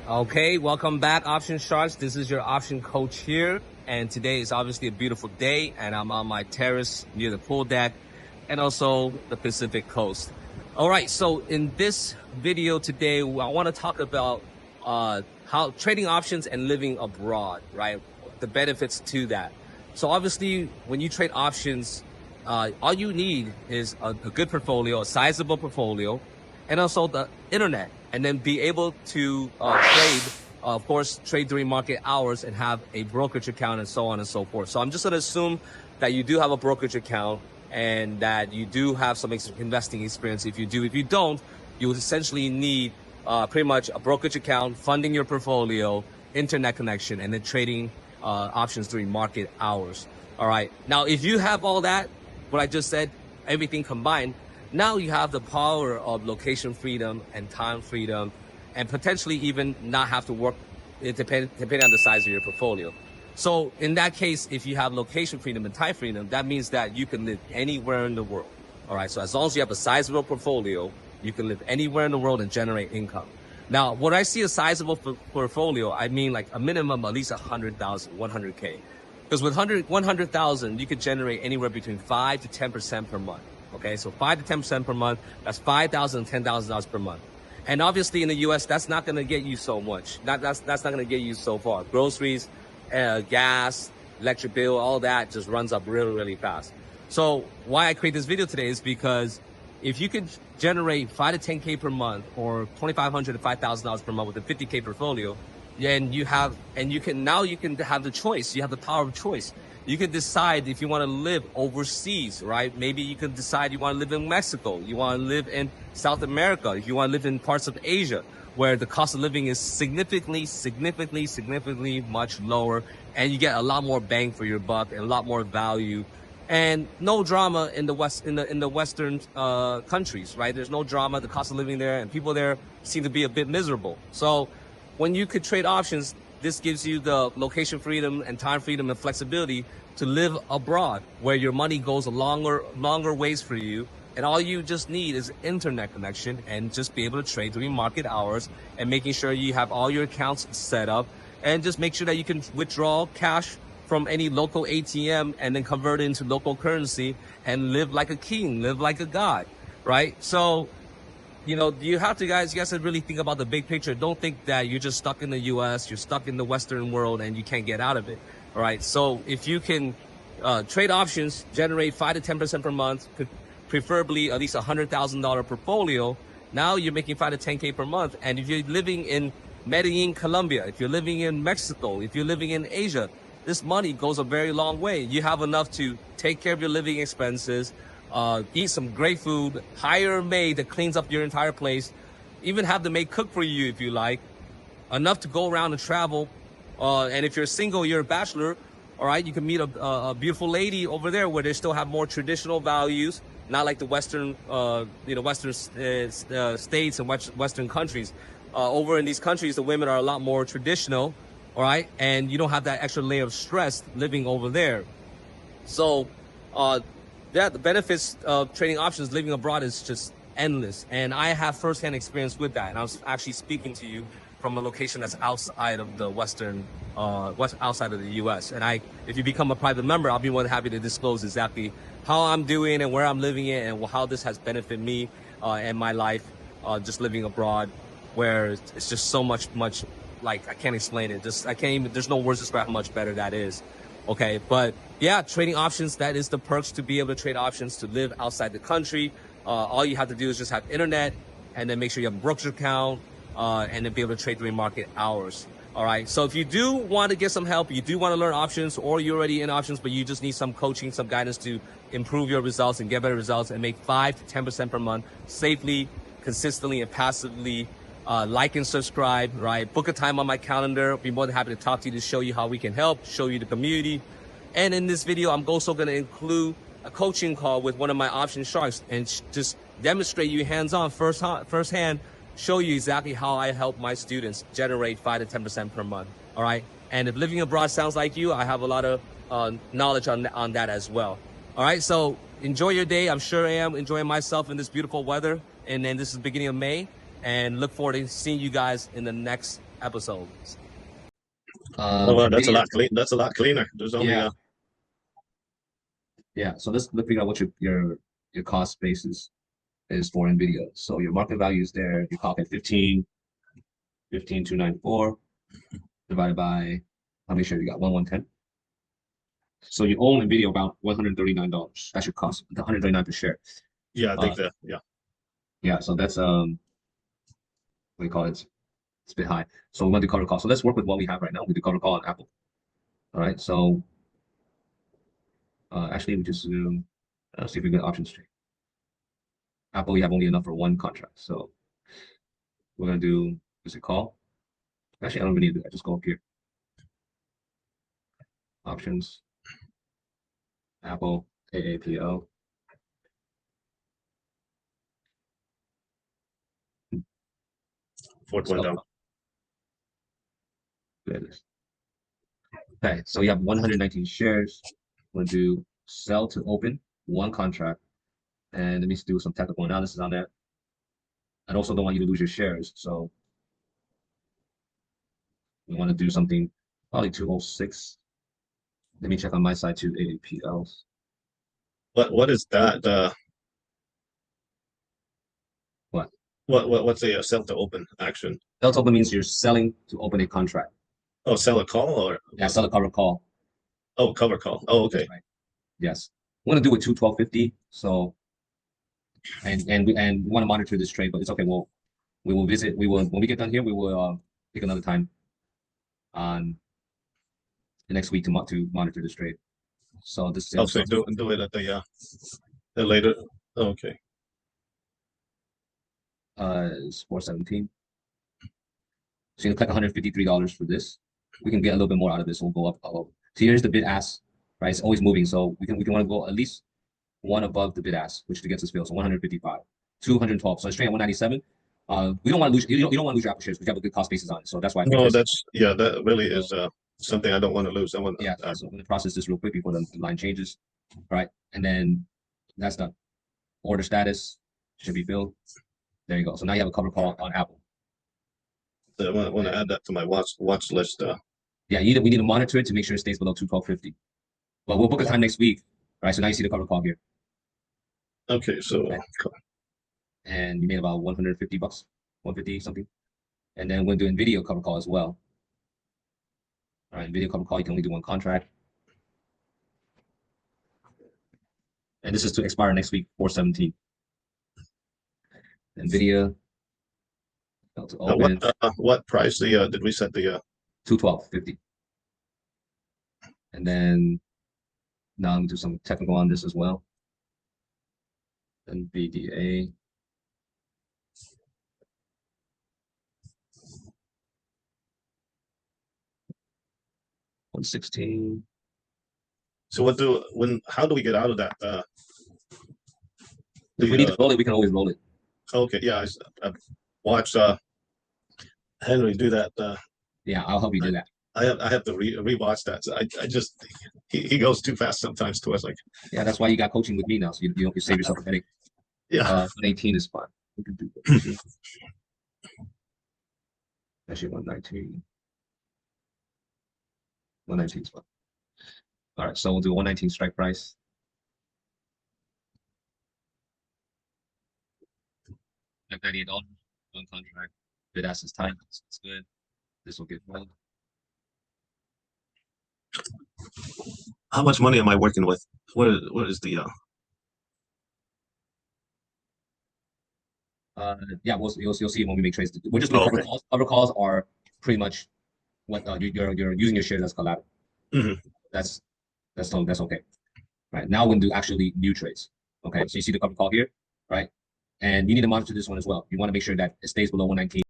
Okay, welcome back, Option Sharks. This is your option coach here. And today is obviously a beautiful day, and I'm on my terrace near the pool deck and also the Pacific coast. All right, so in this video today, I want to talk about how trading options and living abroad, right? The benefits to that. So obviously, when you trade options, all you need is a good portfolio, a sizable portfolio, and also the internet, and then be able to trade, of course, trade during market hours and have a brokerage account and so on and so forth. So I'm just going to assume that you do have a brokerage account and that you do have some investing experience. If you don't, you would essentially need pretty much a brokerage account, funding your portfolio, internet connection, and then trading options during market hours. All right. Now, if you have all that, what I just said, everything combined, now you have the power of location freedom and time freedom, and potentially even not have to work, depending on the size of your portfolio. So in that case, if you have location freedom and time freedom, that means that you can live anywhere in the world. All right. So as long as you have a sizable portfolio, you can live anywhere in the world and generate income. Now, when I see a sizable portfolio, I mean like a minimum at least 100,000, 100K. Because with 100,000, you could generate anywhere between 5 to 10% per month. Okay, so 5 to 10% per month, that's $5,000, $10,000 per month. And obviously in the US, that's not going to get you so much. That's not going to get you so far. Groceries, gas, electric bill, all that just runs up really, really fast. So why I create this video today is because if you could generate 5 to 10K per month or $2,500 to $5,000 per month with a 50K portfolio, and you can have the choice. You have the power of choice. You can decide if you want to live overseas, right? Maybe you can decide you want to live in Mexico. You want to live in South America. If you want to live in parts of Asia where the cost of living is significantly much lower, and you get a lot more bang for your buck and a lot more value, and no drama in the Western countries, right? There's no drama. The cost of living there and people there seem to be a bit miserable. So when you could trade options, this gives you the location freedom and time freedom and flexibility to live abroad where your money goes a longer ways for you. And all you just need is internet connection and just be able to trade during market hours and making sure you have all your accounts set up, and just make sure that you can withdraw cash from any local ATM and then convert it into local currency and live like a king, live like a god, right? So, you know, you guys have to really think about the big picture. Don't think that you're just stuck in the US, you're stuck in the Western world and you can't get out of it. All right. So if you can trade options, generate 5 to 10% per month, preferably at least $100,000 portfolio, now you're making 5 to 10K per month. And if you're living in Medellin, Colombia, if you're living in Mexico, if you're living in Asia, this money goes a very long way. You have enough to take care of your living expenses, eat some great food, hire a maid that cleans up your entire place, even have the maid cook for you if you like, enough to go around and travel. And if you're single, you're a bachelor, all right, you can meet a beautiful lady over there where they still have more traditional values, not like the Western, Western states and Western countries. Over in these countries, the women are a lot more traditional, all right, and you don't have that extra layer of stress living over there. So, yeah, the benefits of trading options living abroad is just endless. And I have firsthand experience with that. And I was actually speaking to you from a location that's outside of the outside of the US. And if you become a private member, I'll be more than happy to disclose exactly how I'm doing and where I'm living in and how this has benefited me and my life just living abroad, where it's just so much, like, I can't explain it. There's no words to describe how much better that is. Okay, but yeah, trading options, that is the perks to be able to trade options, to live outside the country. All you have to do is just have internet, and then make sure you have a brokerage account, and then be able to trade during market hours. All right, so if you do want to get some help, you do want to learn options, or you're already in options, but you just need some coaching, some guidance to improve your results and get better results and make 5 to 10% per month safely, consistently, and passively, like and subscribe, right? Book a time on my calendar. I'll be more than happy to talk to you to show you how we can help, show you the community. And in this video, I'm also going to include a coaching call with one of my option sharks and just demonstrate you hands-on, firsthand, show you exactly how I help my students generate 5 to 10% per month. All right. And if living abroad sounds like you, I have a lot of knowledge on that as well. All right. So enjoy your day. I'm sure I am enjoying myself in this beautiful weather. And then this is the beginning of May, and look forward to seeing you guys in the next episodes. Oh, wow, that's a NVIDIA, lot clean. That's a lot cleaner. There's only yeah, yeah. So let's figure out what your cost basis is for NVIDIA. So your market value is there. You copy 15,294 divided by how many shares you got? 110. So you own NVIDIA about $139. That's your cost, the 139 per share. yeah, I Uh, think that yeah. yeah. So that's what do you call it? It's a bit high. So we want to cover call. So let's work with what we have right now. We do cover call on Apple. All right. So actually, we just see if we get options trade. Apple, we have only enough for one contract. So we're gonna do is it call? Actually, I don't really need to do that. Just go up here. Options, Apple, AAPL. Fourth one down. Okay, so you have 119 shares. We'll do sell to open, one contract. And let me do some technical analysis on that. I also don't want you to lose your shares. So we want to do something probably 206. Let me check on my side too, AAPLs. What is that? What? What's a sell to open action? Sell to open means you're selling to open a contract. Oh, sell a call or Yeah, sell a cover call. oh, cover call. Oh, okay. That's right. Yes. We want to do it 212.50. So and we want to monitor this trade, but it's okay. We will visit. We will when we get done here. We will pick another time on the next week to monitor this trade. So this Oh, so do it at the later. Oh, okay. Is 417. So you can click $153 for this. We can get a little bit more out of this. We'll go up. So here's the bid ask, right? It's always moving. So we want to go at least one above the bid ask, which gets us fill. So 155, 212. So it's trading at 197. We don't want to lose. You don't want to lose your Apple shares because you have a good cost basis on it. So that's why. No, that's yeah. That really is something I don't want to lose. I want. Yeah. So I'm going to process this real quick before the line changes. All right, and then that's done. Order status should be filled. There you go. So now you have a cover call on Apple. I want to add that to my watch list. Yeah, we need to monitor it to make sure it stays below 212.50. But we'll book a time next week. All right. So now you see the cover call here. Okay, so Okay. And you made about 150 bucks, 150 something. And then we'll do NVIDIA cover call as well. All right, NVIDIA cover call, you can only do one contract. And this is to expire next week, 417. NVIDIA. To open. What price did we set the 212.50. And then now I'm gonna do some technical on this as well. NVDA. $116. So how do we get out of that? If we need to roll it, we can always roll it. Okay, yeah, I've watched Henry do that. Yeah, I'll help you do that. I have to rewatch that. So I just he goes too fast sometimes to us. Like yeah, that's why you got coaching with me now, so you save yourself a headache. yeah, 118 is fine. We can do that. Actually, 119. 119 is fine. All right, so we'll do 119 strike price. Like $98, one contract. Bid ask is tight. It's good. This will get rolled. how much money am I working with? What is the yeah, you'll see when we make trades. We're just doing cover okay. calls. Cover calls are pretty much what you're using your shares as collateral. Mhm. That's okay. Right now, we're gonna do actually new trades. Okay, so you see the cover call here, right? And you need to monitor this one as well. You want to make sure that it stays below 119.